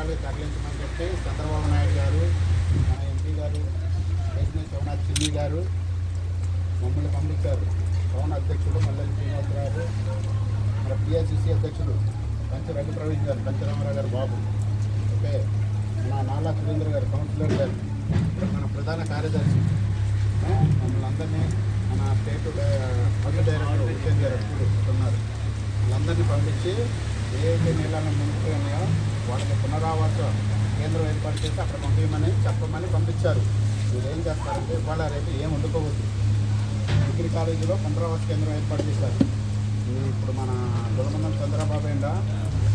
విగ్రహాలు తరలించమని చెప్పి చంద్రబాబు నాయుడు గారు, మన ఎంపీ గారు శివనాథ్ చిన్ని గారు మమ్మల్ని పంపించారు. పవన్ అధ్యక్షుడు మల్లెల శ్రీనివాసరావు, మన పిఐసిసి అధ్యక్షుడు పంచ రఘు ప్రవీణ్ గారు, పంచరామారావు గారు బాబు, ఓకే, మన నాలా సురేంద్ర గారు, కౌన్సిలర్ గారు, మన ప్రధాన కార్యదర్శి, మమ్మల్ని అందరినీ మన స్టేట్ ఫండ్ డైరెక్టర్ విజయన్ గారు ఉన్నారు. వీళ్ళందరినీ పంపించి ఏదైతే నీళ్ళను మునిగిపోయినాయో వాళ్ళకి పునరావాస కేంద్రం ఏర్పాటు చేసి అక్కడ పంపించమని చెప్పమని పంపించారు. మీరు ఏం చేస్తారంటే ఇవాళ రేపు ఏం వండుకోవద్దు. డిగ్రీ కాలేజీలో పునరావాస కేంద్రం ఏర్పాటు చేశారు. ఇప్పుడు మన గులమందం చంద్రబాబు ఎండ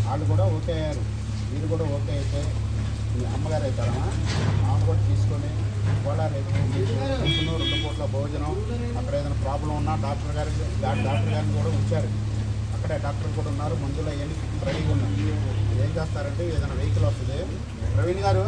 వాళ్ళు కూడా ఓకే అయ్యారు. మీరు కూడా ఓకే అయితే మీ అమ్మగారు అవుతారమ్మా, ఆమె కూడా తీసుకొని ఇవాళ రేపు 2 పూట్ల భోజనం, అక్కడ ఏదైనా ప్రాబ్లం ఉన్నా డాక్టర్ గారిని కూడా ఉంచారు. అక్కడే డాక్టర్ కూడా ఉన్నారు, మందులు అవన్నీ రెడీగా ఉన్నారు. ఏం చేస్తారంటే ఏదైనా వెహికల్ వస్తుంది, ప్రవీణ్ గారు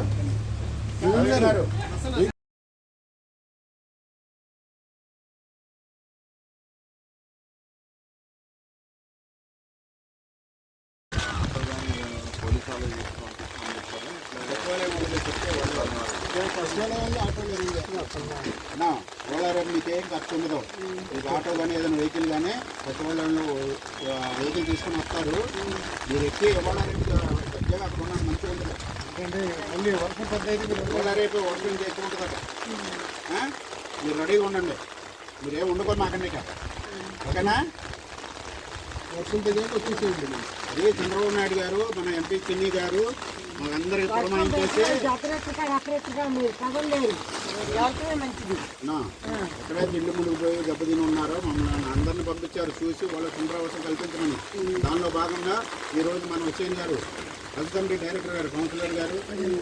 ఓలారేపు మీకేం ఖర్చు ఉండదు. మీకు ఆటో కానీ ఏదైనా వెహికల్ కానీ సచివాలయంలో వెహికల్ తీసుకుని వస్తారు. మీరు ఎక్కి ఓలారేపు దగ్గర అక్కడ ఉన్న మంచిగా ఉంటుంది. మళ్ళీ వర్షం పెద్ద ఓలారేపు వర్షం ఎక్కువ ఉంటుంది అక్కడ. మీరు రెడీగా ఉండండి, మీరు ఏమి ఉండకూడదు మాకండి ఇక, ఓకేనా? వర్షం పెద్ద వచ్చేసేయండి. అది చంద్రబాబు నాయుడు గారు, మన ఎంపీ చిన్ని గారు మనందరికి పురమాయం చేసి ఎక్కడైతే ఇల్లు మునిగిపోయి దెబ్బతిని ఉన్నారో మమ్మల్ని అందరినీ పంపించారు చూసి వాళ్ళ పునరావాసం కల్పించమని. దానిలో భాగంగా ఈరోజు మన హుసేన్ గారు, హెల్త్ కమిటీ డైరెక్టర్ గారు, కౌన్సిలర్ గారు,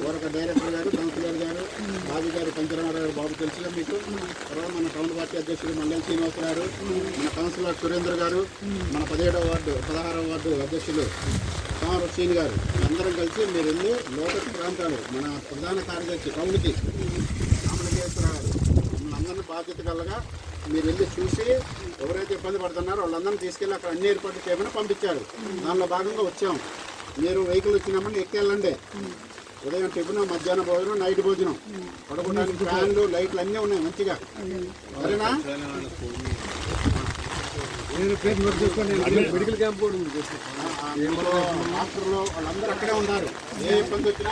ఓరక డైరెక్టర్ గారు, కౌన్సిలర్ గారు, బాబు గారు, పంచరామారావు గారు, బాబు తెలుసుగా మీకు. తర్వాత మన టౌన్ పార్టీ అధ్యక్షుడు మల్లెల శ్రీనివాసరావు గారు, మన కౌన్సిలర్ సురేంద్ర గారు, మన 16వ వార్డు అధ్యక్షులు సీని గారు, అందరం కలిసి మీరు వెళ్ళి లోకల్ ప్రాంతాలు మన ప్రధాన కార్యదర్శి కౌన్కి రామలింగేశ్వర గారు మమ్మల్ని అందరినీ బాధ్యత కలగా మీరు వెళ్ళి చూసి ఎవరైతే ఇబ్బంది పడుతున్నారో వాళ్ళందరినీ తీసుకెళ్ళి అక్కడ అన్ని ఏర్పాట్లు చేయమని పంపించారు. దానిలో భాగంగా వచ్చాం. మీరు వెహికల్ వచ్చినామని ఎక్కెళ్ళండి. ఉదయం టిఫిన్, మధ్యాహ్నం భోజనం, నైట్ భోజనం, పడుకోవడానికి ఫ్యాన్లు, లైట్లు అన్నీ ఉన్నాయి మంచిగా, సరేనా? మెడికల్ క్యాంప్ కూడా ఉంది. డాక్టర్లు వాళ్ళందరూ అక్కడే ఉన్నారు. ఏ ఇబ్బంది వచ్చినా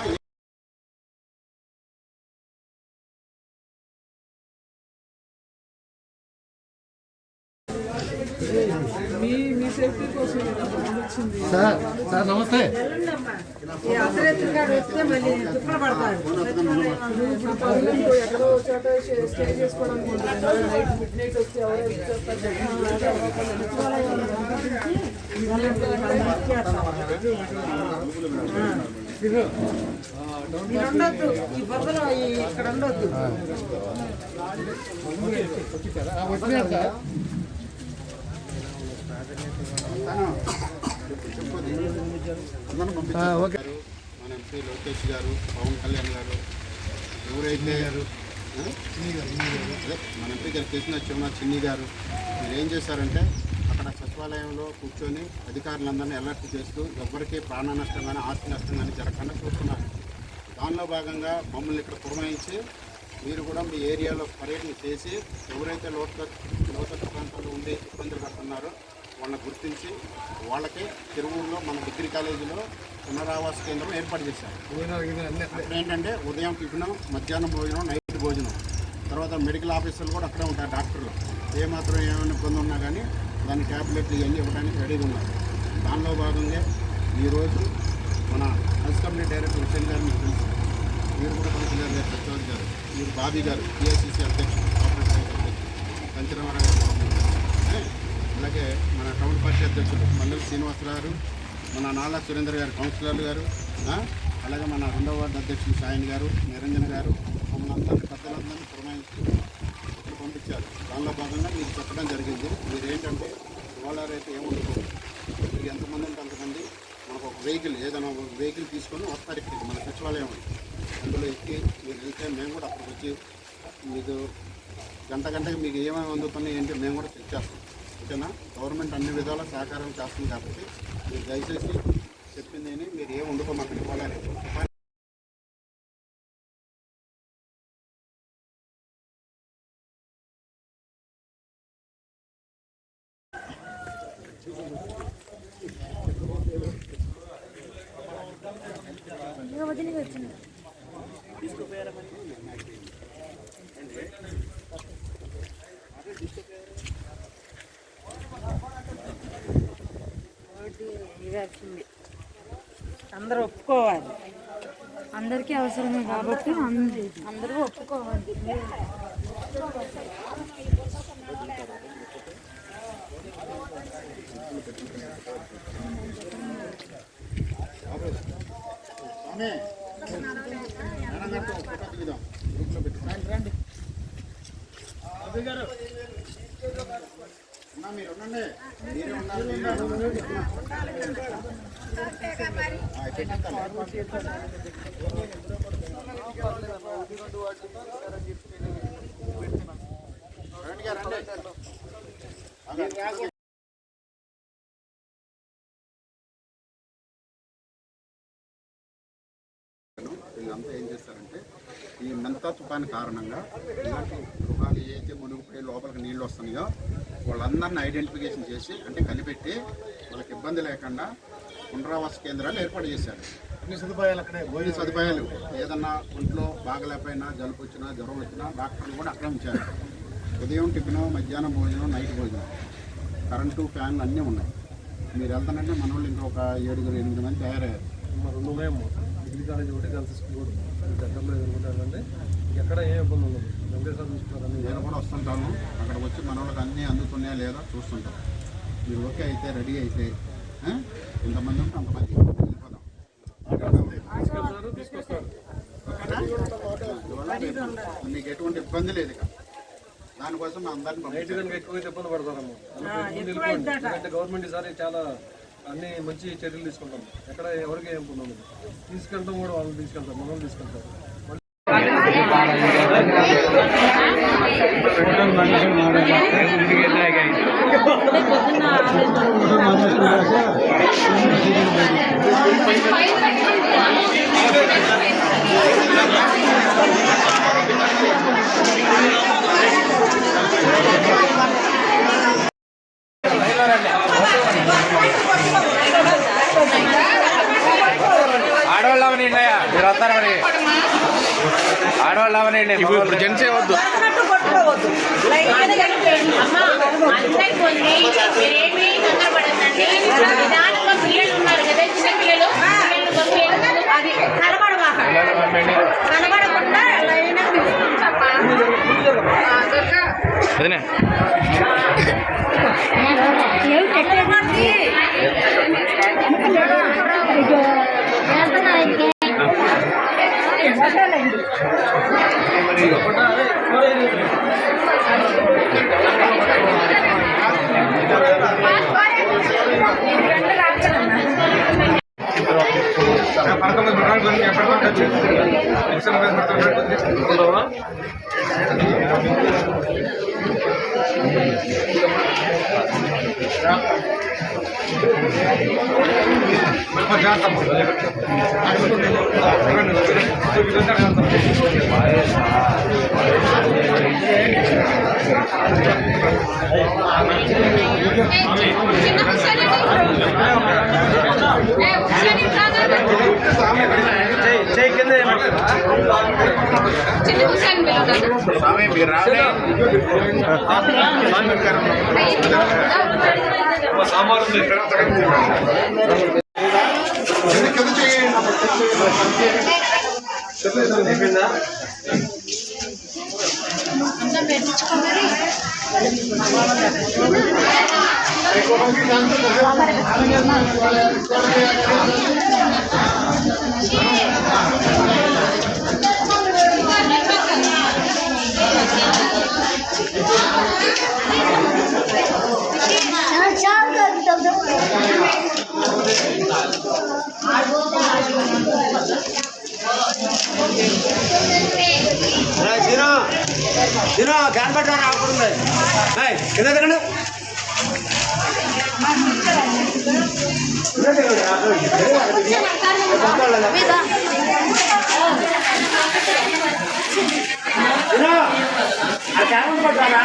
సార్ నమస్తే. ఎక్కడో చోట స్టే చేసుకోవడానికి మిడ్ వచ్చి ఉండొద్దు, ఈ బొమ్మలో ఇక్కడ ఉండొద్దు. మన ఎంపీ లోకేష్ గారు, పవన్ కళ్యాణ్ గారు, ఎవరైతే మన ఎంపీ గారు చేసిన చిన్ని గారు, మీరు ఏం చేశారంటే అక్కడ సచివాలయంలో కూర్చొని అధికారులందరినీ అలర్ట్ చేస్తూ ఎవరికి ప్రాణ నష్టం కానీ ఆస్తి నష్టం కానీ జరగకుండా చూస్తున్నారు. దానిలో భాగంగా మమ్మల్ని ఇక్కడ పురమాయించి మీరు కూడా మీ ఏరియాలో పర్యటన చేసి ఎవరైతే లోతట్టు ప్రాంతాల్లో ఉండి ఇబ్బందులు పడుతున్నారో వాళ్ళని గుర్తించి వాళ్ళకి తిరువూరులో మన డిగ్రీ కాలేజీలో పునరావాస కేంద్రం ఏర్పాటు చేశారు. అక్కడ ఏంటంటే ఉదయం టిఫిన్, మధ్యాహ్నం భోజనం, నైట్ భోజనం, తర్వాత మెడికల్ ఆఫీసర్లు కూడా అక్కడే ఉంటారు. డాక్టర్లు ఏమాత్రం ఏమైనా ఇబ్బంది ఉన్నా కానీ దాని ట్యాబ్లెట్లు ఇవన్నీ ఇవ్వడానికి రెడీగా ఉన్నారు. దానిలో భాగంగా ఈరోజు మన హెల్త్ కమిటీ డైరెక్టర్ హుసేన్ గారు మీకు తెలుసు, మీరు కూడా కౌన్సిలర్ గారు ప్రసాద్ గారు, మీరు బాబీ గారు పిఐసిసి అధ్యక్షుడు, ఆపరేషన్ అధ్యక్షుడు పంచరామారావు గారు, అలాగే మన టౌన్ పార్టీ అధ్యక్షుడు మల్లెల శ్రీనివాసరావు గారు, మన నాలా సురేంద్ర గారు కౌన్సిలర్ గారు, అలాగే మన 2వ వార్డు అధ్యక్షులు సాయన్ గారు, నిరంజన్ గారు, మమ్మల్ని అందరినీ పెద్దలందరినీ పురమాయించి ఇక్కడ పంపించారు. దానిలో భాగంగా మీకు చెప్పడం జరిగింది. మీరు ఏంటంటే ఇవాళ రేపు ఏముండదు, మీరు ఎంతమంది ఉంటే అంతమంది మనకు ఒక వెహికల్, ఏదైనా వెహికల్ తీసుకొని వస్తారు ఇక్కడికి మన సచివాలయం. అందులో ఎక్కి మీరు వెళ్తే మేము కూడా అక్కడికి వచ్చి మీకు గంటకి మీకు ఏమేమి అందుతున్నాయి ఏంటి మేము కూడా చెక్ చేస్తాం, ఓకేనా? గవర్నమెంట్ అన్ని విధాల సహకారం చేస్తుంది కాబట్టి మీరు దయచేసి చెప్పింది మీరు ఏం వండుకోమాకండి. ఇవ్వాలి అందరూ ఒప్పుకోవాలి, అందరికీ అవసరమే కాబట్టి అందరూ ఒప్పుకోవాలి. మీరు ఉండండి, మీరే ఉండాలి. వీళ్ళంతా ఏం చేస్తారంటే ఈ మెంతా తుఫాను కారణంగా ఇలాంటి గృహాలు ఏదైతే మునిగిపోయి లోపలికి నీళ్ళు వస్తున్నాయో వాళ్ళందరినీ ఐడెంటిఫికేషన్ చేసి అంటే కనిపెట్టి వాళ్ళకి ఇబ్బంది లేకుండా పునరావాస కేంద్రాలు ఏర్పాటు చేశారు. అన్ని సదుపాయాలు ఏదన్నా ఒంట్లో బాగలేకపోయినా జలుబు వచ్చినా జ్వరం వచ్చినా డాక్టర్లు కూడా అక్కడే ఉంచారు. ఉదయం టిఫిన్, మధ్యాహ్నం భోజనం, నైట్ భోజనం, కరెంటు, ఫ్యాన్లు అన్నీ ఉన్నాయి. మీరు వెళ్తానంటే మన వాళ్ళు ఇంకొక 7-8 మంది తయారయ్యారు. డిగ్రీ కాలేజ్ ఒకటి గర్ల్స్ స్కూల్ కూడా దగ్గరలో ఎదుర్కొంటారంటే ఎక్కడ ఏ ఇబ్బంది ఉండదు. వెంకటేశ్వర చూసుకుంటారని నేను కూడా వస్తుంటాను. అక్కడ వచ్చి మన వాళ్ళకి అన్నీ అందుతున్నాయా లేదా చూస్తుంటాం. మీరు ఓకే అయితే రెడీ అయితే ఎంతమంది ఉంటే అంతమంది వెళ్ళిపోదాం. మీకు ఎటువంటి ఇబ్బంది లేదు ఇక. దానికోసం మా అందరినీ నైట్ కనుక ఎక్కువైతే ఇబ్బంది పడతారమ్మా. ఎందుకంటే గవర్నమెంట్ ఈసారి చాలా అన్ని మంచి చర్యలు తీసుకుంటాం. ఎక్కడ ఎవరికి ఏం ఇబ్బంది ఉండదు. తీసుకెళ్తాం కూడా వాళ్ళని తీసుకెళ్తాం, మనం తీసుకెళ్తాం. ఆడవాళ్ళని మీరు వస్తారు మరి. ఆడవాళ్ళని ఇప్పుడు జెంట్సే వద్దు. అదే స్వామి మీరు రావాలి. క్యాన్ పెట్టారు ఆకుండా ఎందుకంటే క్యాన్ పట్టారా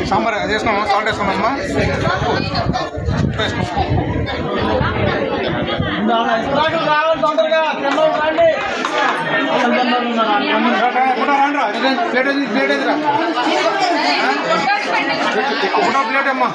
సాంబార్ వేసుకున్నామా? సాల్ట్ వేసుకున్నామా? ప్లేట్ ప్లేట్ అమ్మా.